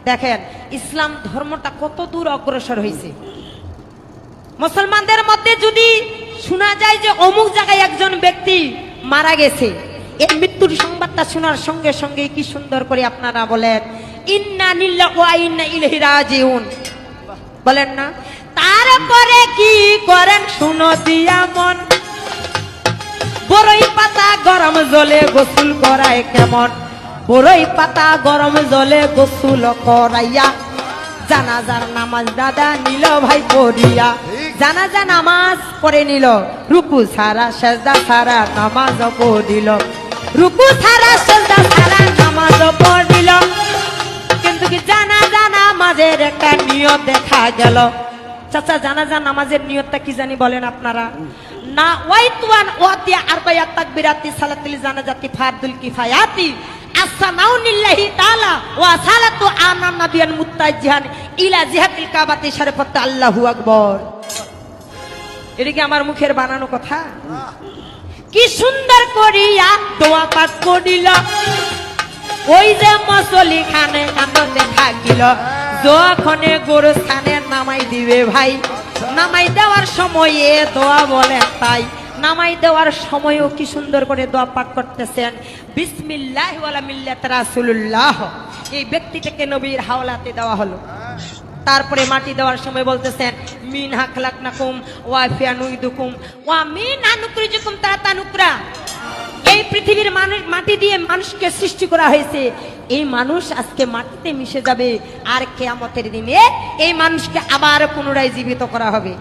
দেখেন ইসলাম ধর্মটা কত দূর অগ্রসর হয়েছে। মুসলমানদের মধ্যে যদি শোনা যায় যে অমুক জায়গায় একজন ব্যক্তি মারা গেছে, এই মৃত্যুর সংবাদটা শোনার সঙ্গে সঙ্গে কি সুন্দর করে আপনারা বলেন ইন্না লিল্লাহি ওয়া ইন্না ইলাইহি রাজিউন, বলেন না? তারপরে কি করেন শুনো দিয়া মন, বড়ই পাতা গরম জলে গোসল করায় কেমন, বড়ই পাতা গরম জলে গোসল করাইয়া জানাজার নামাজ দাদা নিল ভাই পড়িয়া, জানাজা নামাজ পড়ে নিল, রুকু ছাড়া সেজদা ছাড়া নামাজ পড়িল, রুকু ছাড়া সেজদা ছাড়া নামাজ পড়িল। কিন্তু কি জানাজা নামাজের একটা নিয়ত দেখা গেল। চাচা জানাজা নামাজের নিয়তটা কি জানি বলেন আপনারা? না ওয়াইতুয়ান ওয়াতিয়া আরবায়াত তাকবীরাতি সালাতুল জানাজাতি ফারদুল কিফায়াতি আসসানাউনিল্লাহি তাআলা ওয়া সালাতু আমান নাবিয়ান মুত্তাজিহান ইলা জিহাতিল কাবাতি শরীফাত আল্লাহু আকবার। এটা কি আমার মুখের বানানো কথা? কি সুন্দর করিয়া দোয়া পাঠ করিল, ওই যে মুসল্লি খানে কান্দতে থাকিল, যখনে গোরস্থানে নামাই দিবে ভাই, নামাই দেওয়ার সময়ে দোয়া বলে তাই নামাই দেওয়ার সময়ও কি সুন্দর করে দোয়া পাঠ করতেছেন, বিসমিল্লাহি ওয়ালা মিল্লাতি রাসূলুল্লাহ। এই ব্যক্তিটাকে নবীর হাওলাতে দেওয়া হলো। তারপরে মাটি দেওয়ার সময় বলতেছেন মিনহা খালাকনাকুম ওয়া ফিহা নুইদুকুম ওয়া মিনহা নুখরিজুকুম তারাতান উখরা। এই পৃথিবীর মাটি দিয়ে মানুষকে সৃষ্টি করা হয়েছে, এই মানুষ আজকে মাটিতে মিশে যাবে, আর কিয়ামতের দিনে এই মানুষকে আবার পুনরায় জীবিত করা হবে।